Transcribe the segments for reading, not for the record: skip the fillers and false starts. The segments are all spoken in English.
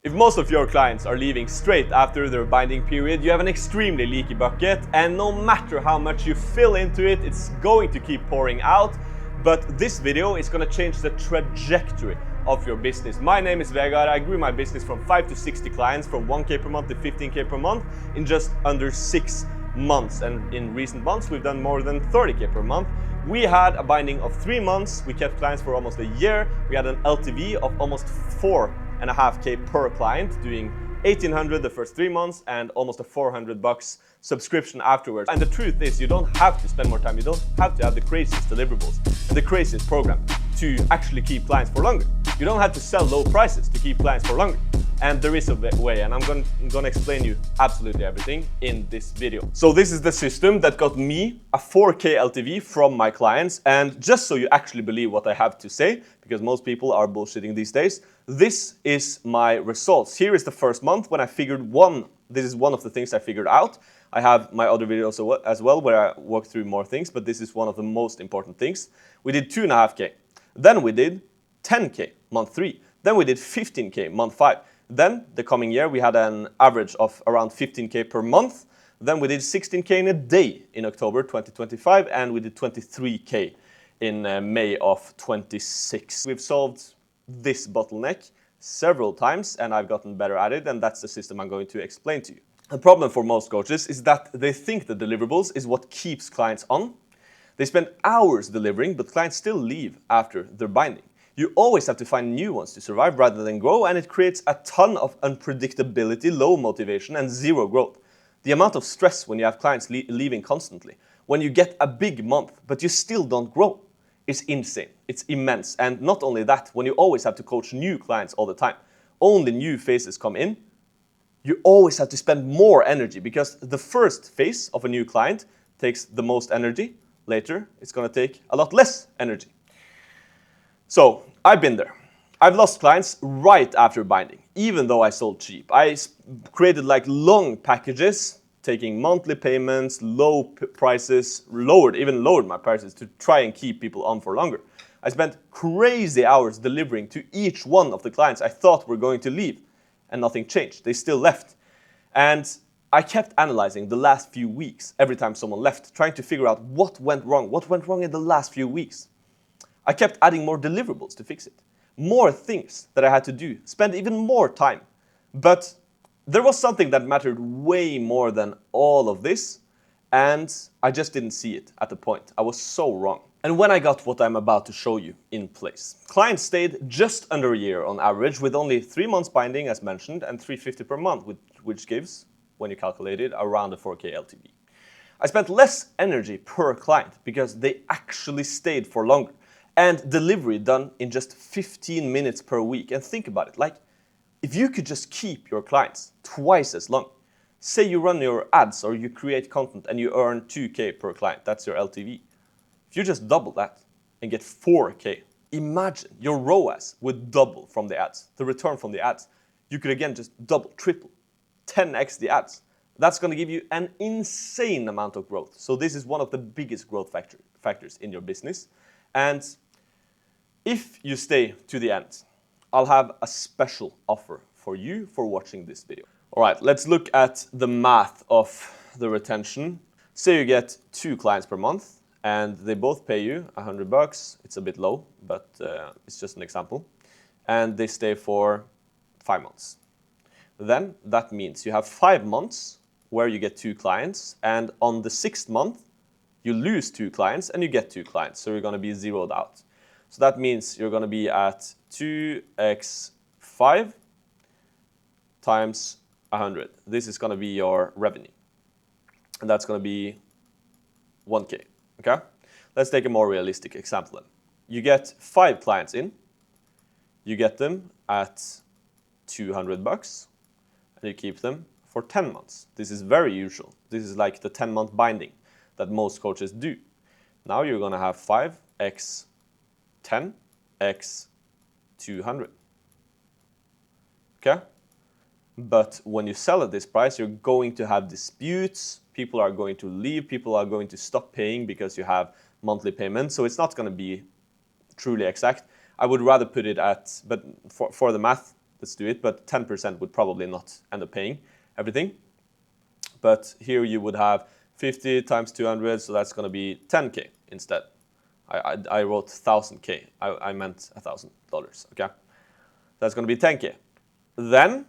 If most of your clients are leaving straight after their binding period, you have an extremely leaky bucket, and no matter how much you fill into it, it's going to keep pouring out. But this video is going to change the trajectory of your business. My name is Vegard. I grew my business from 5 to 60 clients, from 1K per month to 15K per month in just under 6 months. And in recent months, we've done more than 30K per month. We had a binding of 3 months. We kept clients for almost a year. We had an LTV of almost 4.5K per client, doing 1,800 the first 3 months and almost a $400 subscription afterwards. And the truth is, you don't have to spend more time. You don't have to have the craziest deliverables and the craziest program to actually keep clients for longer. You don't have to sell low prices to keep clients for longer. And there is a way, and I'm gonna explain you absolutely everything in this video. So this is the system that got me a 4K LTV from my clients. And just so you actually believe what I have to say, because most people are bullshitting these days, this is my results. Here is the first month when I figured this is one of the things I figured out. I have my other videos as well where I walk through more things, but this is one of the most important things. We did 2.5K. Then we did 10K month 3. Then we did 15K month 5. Then the coming year we had an average of around 15K per month. Then we did 16K in a day in October 2025, and we did 23K in May of 26. We've solved this bottleneck several times, and I've gotten better at it, and that's the system I'm going to explain to you. The problem for most coaches is that they think the deliverables is what keeps clients on. They spend hours delivering, but clients still leave after their binding. You always have to find new ones to survive rather than grow, and it creates a ton of unpredictability, low motivation, and zero growth. The amount of stress when you have clients leaving constantly, when you get a big month, but you still don't grow, is insane. It's immense. And not only that, when you always have to coach new clients all the time, only new faces come in, you always have to spend more energy because the first phase of a new client takes the most energy. Later, it's going to take a lot less energy. So I've been there. I've lost clients right after binding, even though I sold cheap. I created like long packages, taking monthly payments, low prices, even lowered my prices to try and keep people on for longer. I spent crazy hours delivering to each one of the clients I thought were going to leave, and nothing changed. They still left. And I kept analyzing the last few weeks every time someone left, trying to figure out what went wrong in the last few weeks. I kept adding more deliverables to fix it, more things that I had to do, spend even more time. But there was something that mattered way more than all of this, and I just didn't see it at the point. I was so wrong. And when I got what I'm about to show you in place, clients stayed just under a year on average, with only 3 months binding as mentioned and $350 per month, which gives, when you calculate it, around a 4K LTV. I spent less energy per client because they actually stayed for longer, and delivery done in just 15 minutes per week. And think about it, like if you could just keep your clients twice as long, say you run your ads or you create content and you earn 2K per client, that's your LTV. If you just double that and get 4K, imagine your ROAS would double from the ads, the return from the ads. You could again just double, triple, 10x the ads. That's going to give you an insane amount of growth. So this is one of the biggest growth factors in your business. And if you stay to the end, I'll have a special offer for you for watching this video. All right, let's look at the math of the retention. Say you get 2 clients per month and they both pay you $100. It's a bit low, but it's just an example. And they stay for 5 months. Then that means you have 5 months where you get 2 clients, and on the 6th month, you lose 2 clients and you get 2 clients. So you're going to be zeroed out. So that means you're going to be at 2x5 times 100. This is going to be your revenue. And that's going to be 1K. Okay? Let's take a more realistic example then. You get 5 clients in. You get them at $200 and you keep them for 10 months. This is very usual. This is like the 10-month binding that most coaches do. Now you're going to have 5x 10 x 200. Okay? But when you sell at this price, you're going to have disputes. People are going to leave. People are going to stop paying because you have monthly payments. So it's not going to be truly exact. I would rather put it at, but for the math, let's do it, but 10% would probably not end up paying everything. But here you would have 50 times 200, so that's going to be 10K instead. I wrote 1,000K. I meant $1,000, okay? That's going to be 10K. Then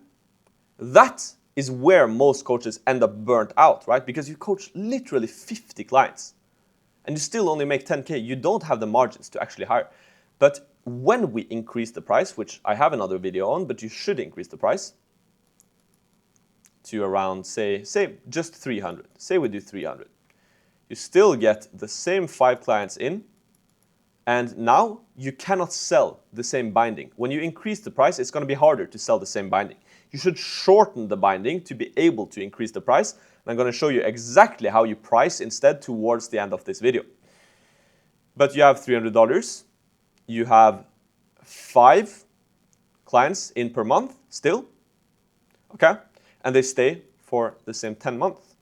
that is where most coaches end up burnt out, right? Because you coach literally 50 clients and you still only make 10K. You don't have the margins to actually hire. But when we increase the price, which I have another video on, but you should increase the price to around, say just 300. Say we do 300. You still get the same 5 clients in, and now you cannot sell the same binding. When you increase the price, it's going to be harder to sell the same binding. You should shorten the binding to be able to increase the price. And I'm going to show you exactly how you price instead towards the end of this video. But you have $300. You have 5 clients in per month still. Okay? And they stay for the same 10 months.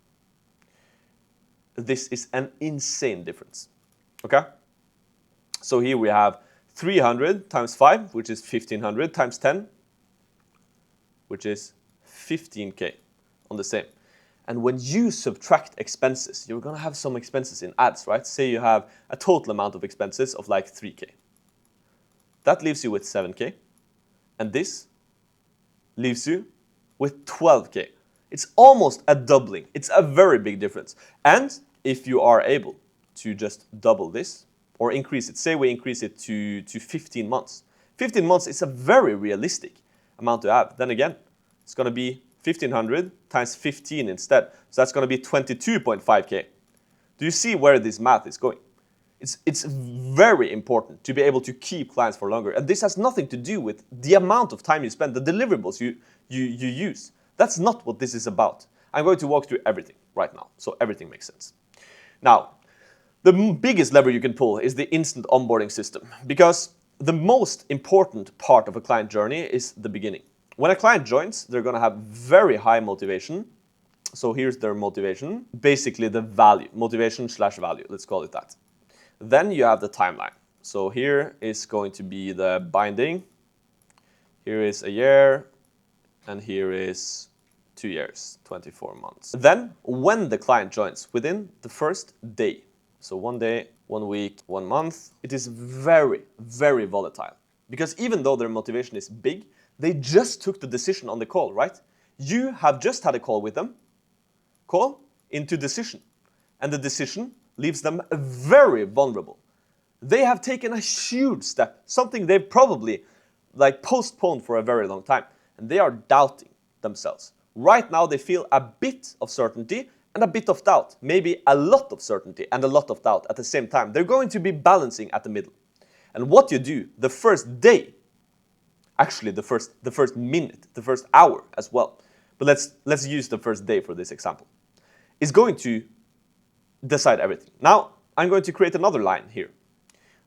This is an insane difference. Okay? So here we have 300 times 5, which is 1,500, times 10, which is 15K on the same. And when you subtract expenses, you're going to have some expenses in ads, right? Say you have a total amount of expenses of like 3K. That leaves you with 7K. And this leaves you with 12K. It's almost a doubling. It's a very big difference. And if you are able to just double this or increase it, say we increase it to 15 months. 15 months is a very realistic amount to have. Then again, it's going to be 1,500 times 15 instead. So that's going to be 22.5K. Do you see where this math is going? It's very important to be able to keep clients for longer. And this has nothing to do with the amount of time you spend, the deliverables you use. That's not what this is about. I'm going to walk through everything right now, so everything makes sense. Now, the biggest lever you can pull is the instant onboarding system, because the most important part of a client journey is the beginning. When a client joins, they're going to have very high motivation. So here's their motivation, basically the value, motivation/value, let's call it that. Then you have the timeline. So here is going to be the binding. Here is a year, and here is 2 years, 24 months. Then when the client joins, within the first day, so 1 day, 1 week, 1 month, it is very, very volatile. Because even though their motivation is big, they just took the decision on the call, right? You have just had a call with them, call into decision. And the decision leaves them very vulnerable. They have taken a huge step, something they've probably postponed for a very long time. And they are doubting themselves. Right now they feel a bit of certainty and a bit of doubt, maybe a lot of certainty and a lot of doubt at the same time. They're going to be balancing at the middle. And what you do the first day, actually the first minute, the first hour as well, but let's use the first day for this example, is going to decide everything. Now, I'm going to create another line here.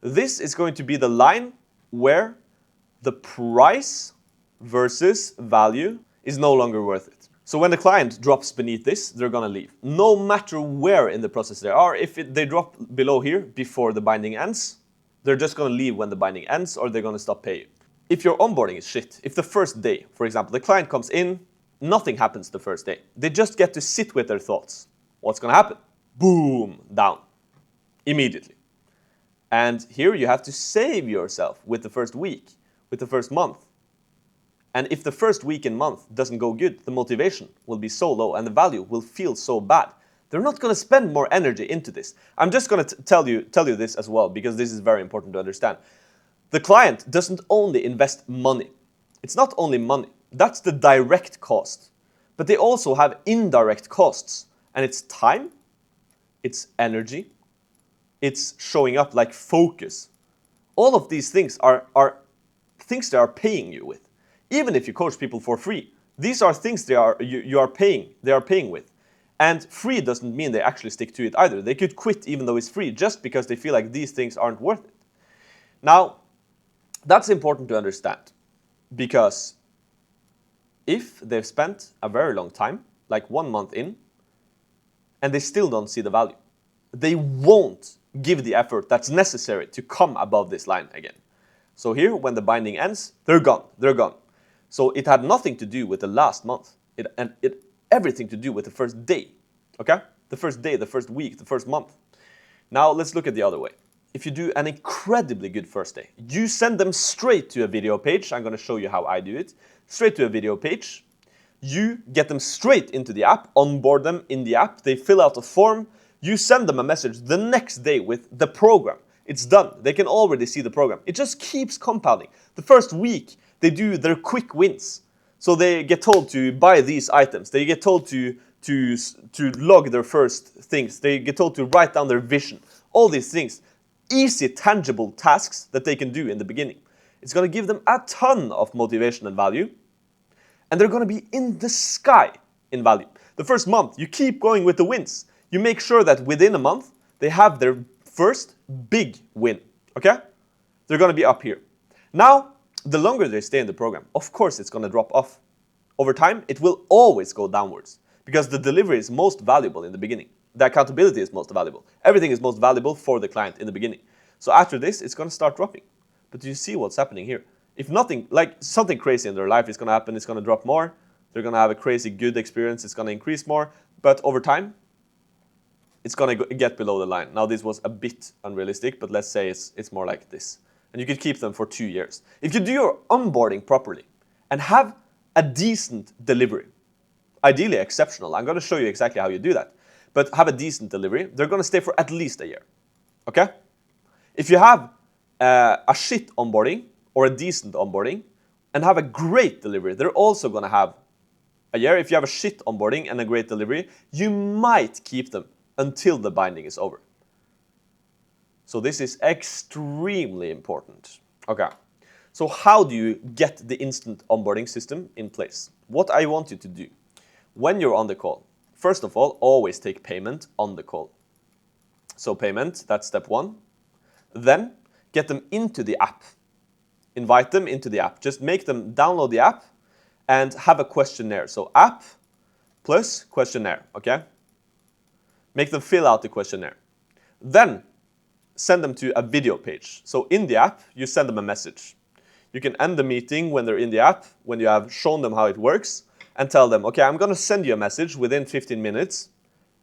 This is going to be the line where the price versus value is no longer worth it. So when the client drops beneath this, they're going to leave. No matter where in the process they are, if they drop below here before the binding ends, they're just going to leave when the binding ends, or they're going to stop paying. If your onboarding is shit, if the first day, for example, the client comes in, nothing happens the first day. They just get to sit with their thoughts. What's going to happen? Boom, down. Immediately. And here you have to save yourself with the first week, with the first month. And if the first week and month doesn't go good, the motivation will be so low and the value will feel so bad. They're not going to spend more energy into this. I'm just going to tell you this as well, because this is very important to understand. The client doesn't only invest money. It's not only money. That's the direct cost. But they also have indirect costs. And it's time, it's energy, it's showing up like focus. All of these things are things they are paying you with. Even if you coach people for free, these are things they are paying with. And free doesn't mean they actually stick to it either. They could quit even though it's free, just because they feel like these things aren't worth it. Now, that's important to understand, because if they've spent a very long time, like 1 month in, and they still don't see the value, they won't give the effort that's necessary to come above this line again. So here, when the binding ends, they're gone. They're gone. So it had nothing to do with the last month. It everything to do with the first day, okay? The first day, the first week, the first month. Now let's look at the other way. If you do an incredibly good first day, you send them straight to a video page. I'm going to show you how I do it. Straight to a video page. You get them straight into the app, onboard them in the app. They fill out a form. You send them a message the next day with the program. It's done. They can already see the program. It just keeps compounding. The first week, they do their quick wins. So they get told to buy these items. They get told to log their first things. They get told to write down their vision. All these things. Easy, tangible tasks that they can do in the beginning. It's going to give them a ton of motivation and value. And they're going to be in the sky in value. The first month, you keep going with the wins. You make sure that within a month, they have their first big win. Okay? They're going to be up here. Now, the longer they stay in the program, of course it's going to drop off. Over time, it will always go downwards because the delivery is most valuable in the beginning. The accountability is most valuable. Everything is most valuable for the client in the beginning. So after this, it's going to start dropping. But you see what's happening here. If nothing, like something crazy in their life is going to happen, it's going to drop more. They're going to have a crazy good experience. It's going to increase more. But over time, it's going to get below the line. Now, this was a bit unrealistic, but let's say it's more like this. And you could keep them for 2 years. If you do your onboarding properly and have a decent delivery, ideally exceptional, I'm going to show you exactly how you do that, but have a decent delivery, they're going to stay for at least a year. Okay? If you have a shit onboarding or a decent onboarding and have a great delivery, they're also going to have a year. If you have a shit onboarding and a great delivery, you might keep them until the binding is over. So this is extremely important. Okay, so how do you get the instant onboarding system in place? What I want you to do when you're on the call, first of all, always take payment on the call. So payment, that's step one. Then get them into the app. Invite them into the app. Just make them download the app and have a questionnaire. So app plus questionnaire, okay? Make them fill out the questionnaire. Then send them to a video page. So in the app, you send them a message. You can end the meeting when they're in the app, when you have shown them how it works, and tell them, okay, I'm going to send you a message within 15 minutes,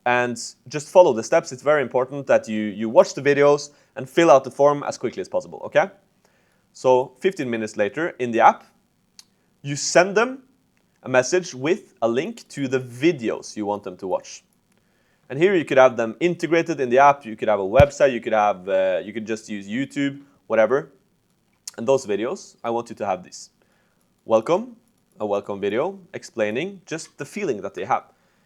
and just follow the steps. It's very important that you watch the videos and fill out the form as quickly as possible, okay? So 15 minutes later, in the app, you send them a message with a link to the videos you want them to watch. And here you could have them integrated in the app. You could have a website. You could just use YouTube, whatever. And those videos, I want you to have this. A welcome video explaining just the feeling that they have.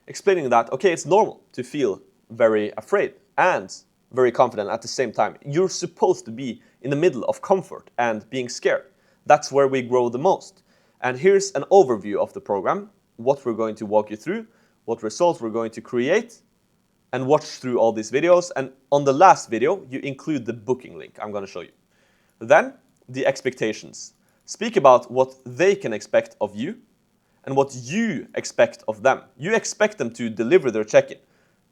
Explaining that, okay, it's normal to feel very afraid and very confident at the same time. You're supposed to be in the middle of comfort and being scared. That's where we grow the most. And here's an overview of the program, what we're going to walk you through, what results we're going to create, and watch through all these videos. And on the last video, you include the booking link I'm going to show you. Then, the expectations. Speak about what they can expect of you and what you expect of them. You expect them to deliver their check-in,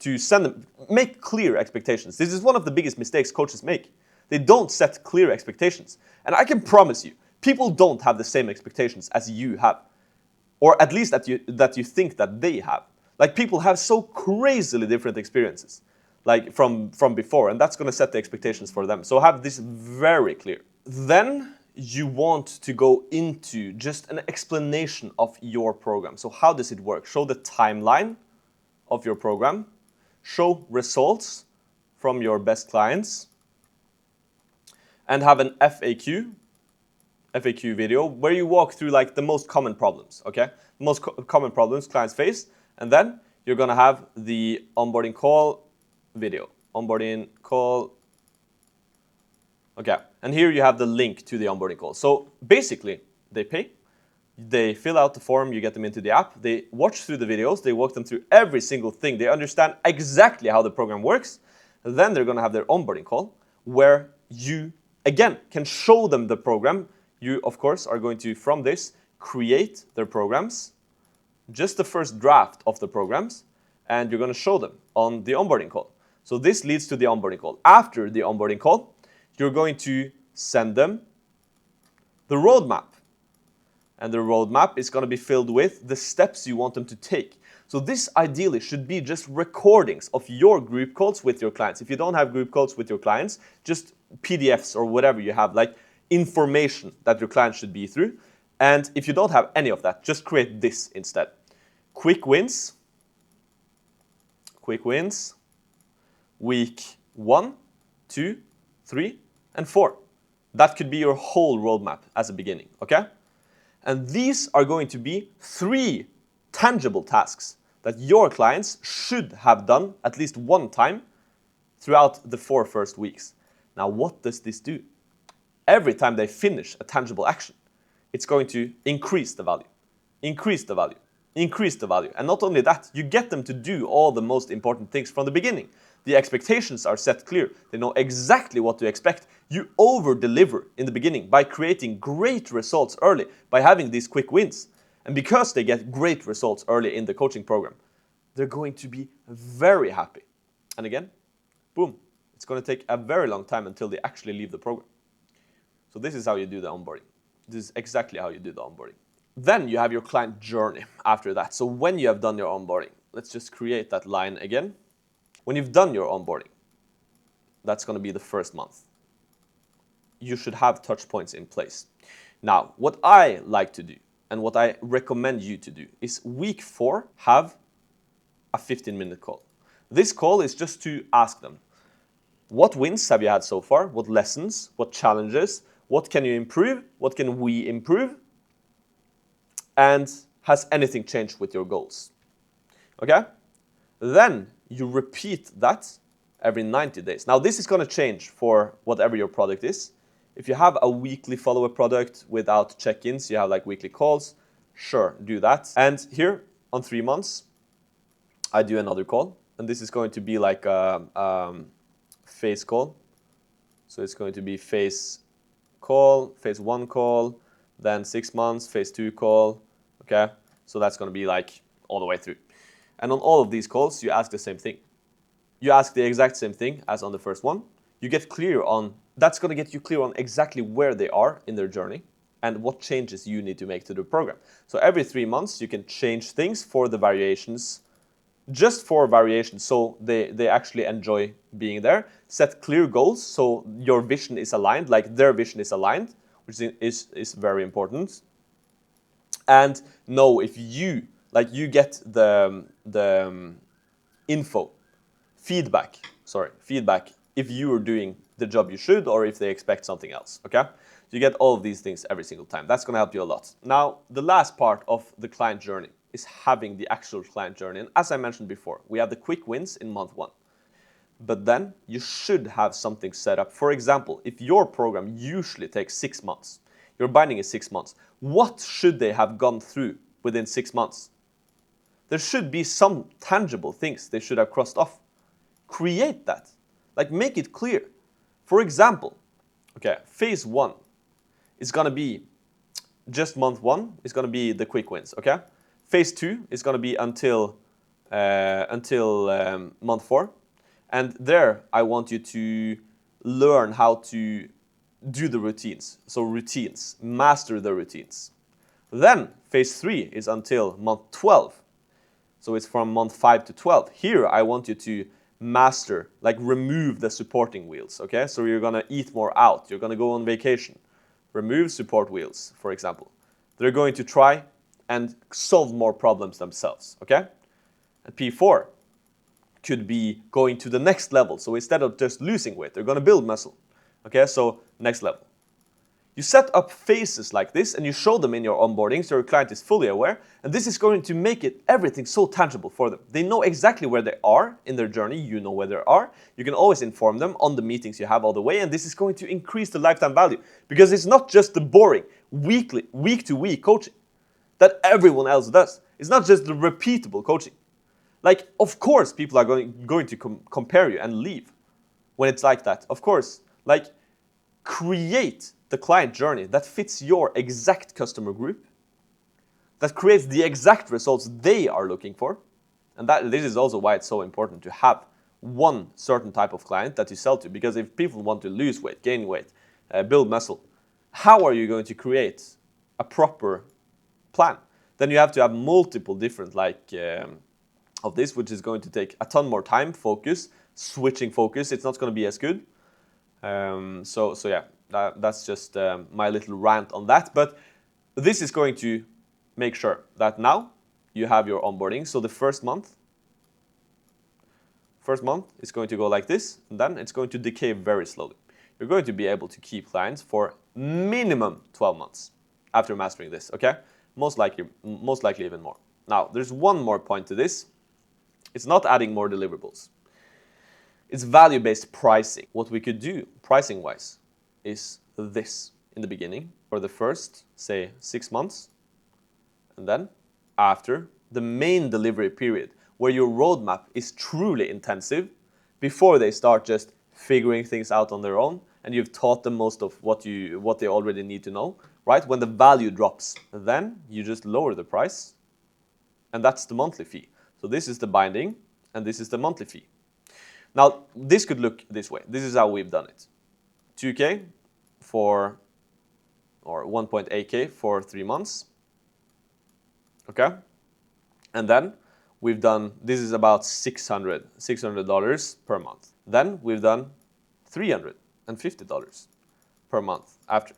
to send them, make clear expectations. This is one of the biggest mistakes coaches make. They don't set clear expectations. And I can promise you, people don't have the same expectations as you have, or at least that you think that they have. Like, people have so crazily different experiences, like from before, and that's going to set the expectations for them. So have this very clear. Then you want to go into just an explanation of your program. So how does it work? Show the timeline of your program. Show results from your best clients. And have an FAQ video where you walk through like the most common problems, okay? The most common problems clients face. And then you're going to have the onboarding call video. Onboarding call. Okay. And here you have the link to the onboarding call. So basically, they pay. They fill out the form. You get them into the app. They watch through the videos. They walk them through every single thing. They understand exactly how the program works. Then they're going to have their onboarding call where you, again, can show them the program. You, of course, are going to, from this, create their programs. Just the first draft of the programs, and you're going to show them on the onboarding call. So this leads to the onboarding call. After the onboarding call, you're going to send them the roadmap. And the roadmap is going to be filled with the steps you want them to take. So this ideally should be just recordings of your group calls with your clients. If you don't have group calls with your clients, just PDFs or whatever you have, like information that your clients should be through. And if you don't have any of that, just create this instead. Quick wins, week 1, 2, 3, and 4. That could be your whole roadmap as a beginning, okay? And these are going to be 3 tangible tasks that your clients should have done at least one time throughout the 4 first weeks. Now, what does this do? Every time they finish a tangible action, it's going to increase the value, increase the value, increase the value. And not only that, you get them to do all the most important things from the beginning. The expectations are set clear. They know exactly what to expect. You over-deliver in the beginning by creating great results early, by having these quick wins. And because they get great results early in the coaching program, they're going to be very happy. And again, boom, it's going to take a very long time until they actually leave the program. So this is how you do the onboarding. This is exactly how you do the onboarding. Then you have your client journey after that. So when you have done your onboarding, let's just create that line again. When you've done your onboarding, that's going to be the first month. You should have touch points in place. Now, what I like to do and what I recommend you to do is week 4, have a 15-minute call. This call is just to ask them, what wins have you had so far? What lessons? What challenges? What can you improve? What can we improve? And has anything changed with your goals? Okay? Then you repeat that every 90 days. Now, this is going to change for whatever your product is. If you have a weekly follow-up product without check-ins, you have like weekly calls, sure, do that. And here on 3 months, I do another call. And this is going to be like a phase call. So it's going to be phase call, phase 1 call, then 6 months, phase 2 call, okay? So that's going to be like all the way through. And on all of these calls, you ask the same thing. You ask the exact same thing as on the first one. You get clear on, that's going to get you clear on exactly where they are in their journey and what changes you need to make to the program. So every 3 months, you can change things for the variations, just for variations, so they actually enjoy being there. Set clear goals, so your vision is aligned, like their vision is aligned, which is very important. And know if you, like you get the feedback if you are doing the job you should or if they expect something else, okay? You get all of these things every single time. That's going to help you a lot. Now, the last part of the client journey is having the actual client journey. And as I mentioned before, we have the quick wins in month 1. But then you should have something set up. For example, if your program usually takes 6 months, your binding is 6 months, what should they have gone through within 6 months? There should be some tangible things they should have crossed off. Create that. Like, make it clear. For example, okay, phase 1 is going to be just month 1 is going to be the quick wins, okay? Phase 2 is going to be until month 4. And there, I want you to learn how to do the routines. So routines, master the routines. Then phase 3 is until month 12. So it's from month 5 to 12. Here, I want you to master, like remove the supporting wheels, okay? So you're gonna eat more out. You're gonna go on vacation. Remove support wheels, for example. They're going to try and solve more problems themselves, okay? And P4 could be going to the next level. So instead of just losing weight, they're gonna build muscle, okay? So next level. You set up phases like this and you show them in your onboarding so your client is fully aware, and this is going to make everything so tangible for them. They know exactly where they are in their journey, you know where they are. You can always inform them on the meetings you have all the way, and this is going to increase the lifetime value because it's not just the boring week to week coaching that everyone else does. It's not just the repeatable coaching. Like, of course, people are going to compare you and leave when it's like that. Of course, like, create the client journey that fits your exact customer group, that creates the exact results they are looking for. And this is also why it's so important to have one certain type of client that you sell to. Because if people want to lose weight, gain weight, build muscle, how are you going to create a proper plan. Then you have to have multiple different of this, which is going to take a ton more time, focus, switching focus. It's not going to be as good. So yeah, that's just my little rant on that. But this is going to make sure that now you have your onboarding. So the first month is going to go like this, and then it's going to decay very slowly. You're going to be able to keep clients for minimum 12 months after mastering this, okay? Most likely even more. Now, there's one more point to this. It's not adding more deliverables. It's value-based pricing. What we could do, pricing-wise, is this in the beginning, for the first, say, 6 months, and then after the main delivery period, where your roadmap is truly intensive, before they start just figuring things out on their own, and you've taught them most of what they already need to know, right? When the value drops, then you just lower the price, and that's the monthly fee. So this is the binding, and this is the monthly fee. Now, this could look this way. This is how we've done it. 2K or 1.8K for 3 months. Okay? And then we've done, this is about $600 per month. Then we've done $350 per month after.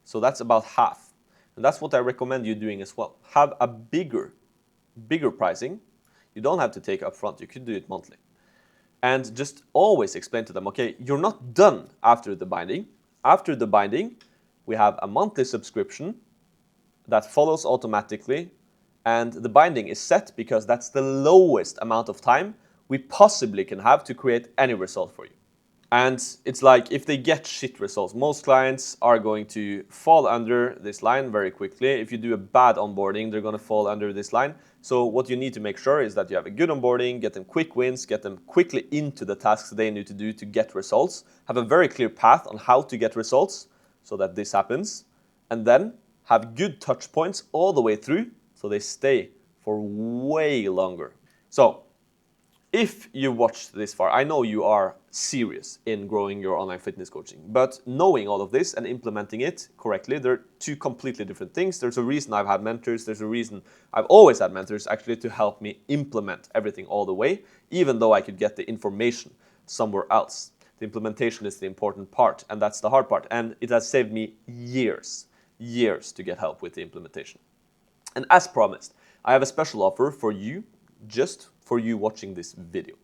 So that's about half. And that's what I recommend you doing as well. Have a bigger pricing. You don't have to take upfront. You could do it monthly. And just always explain to them, okay, you're not done after the binding. After the binding, we have a monthly subscription that follows automatically. And the binding is set because that's the lowest amount of time we possibly can have to create any result for you. And it's like, if they get shit results, most clients are going to fall under this line very quickly. If you do a bad onboarding, they're going to fall under this line. So what you need to make sure is that you have a good onboarding, get them quick wins, get them quickly into the tasks they need to do to get results, have a very clear path on how to get results so that this happens, and then have good touch points all the way through so they stay for way longer. So if you watched this far, I know you are serious in growing your online fitness coaching, but knowing all of this and implementing it correctly, they're two completely different things. There's a reason I've had mentors. There's a reason I've always had mentors actually to help me implement everything all the way, even though I could get the information somewhere else. The implementation is the important part, and that's the hard part. And it has saved me years to get help with the implementation. And as promised, I have a special offer for you, just for you watching this video.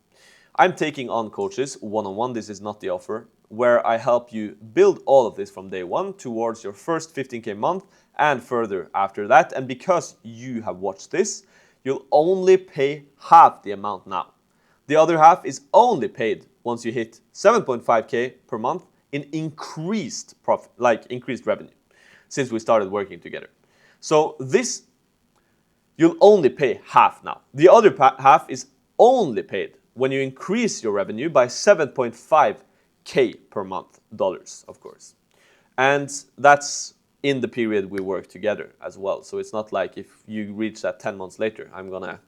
I'm taking on coaches one-on-one, this is not the offer, where I help you build all of this from day one towards your first 15K month and further after that. And because you have watched this, you'll only pay half the amount now. The other half is only paid once you hit 7.5K per month in increased profit, increased revenue, since we started working together. So this, you'll only pay half now. The other half is only paid when you increase your revenue by 7.5K per month, dollars, of course. And that's in the period we work together as well. So it's not like if you reach that 10 months later, I'm gonna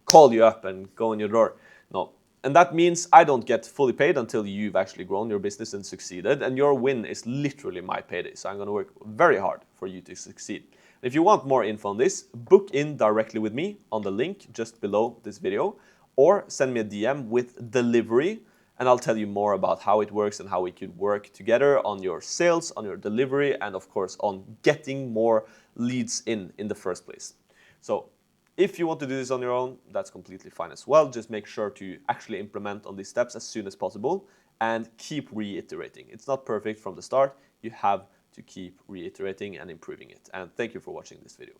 call you up and go in your door. No. And that means I don't get fully paid until you've actually grown your business and succeeded. And your win is literally my payday. So I'm gonna work very hard for you to succeed. If you want more info on this, book in directly with me on the link just below this video, or send me a DM with delivery, and I'll tell you more about how it works and how we could work together on your sales, on your delivery, and of course on getting more leads in the first place. So if you want to do this on your own, that's completely fine as well. Just make sure to actually implement on these steps as soon as possible and keep reiterating. It's not perfect from the start. You have to keep reiterating and improving it. And thank you for watching this video.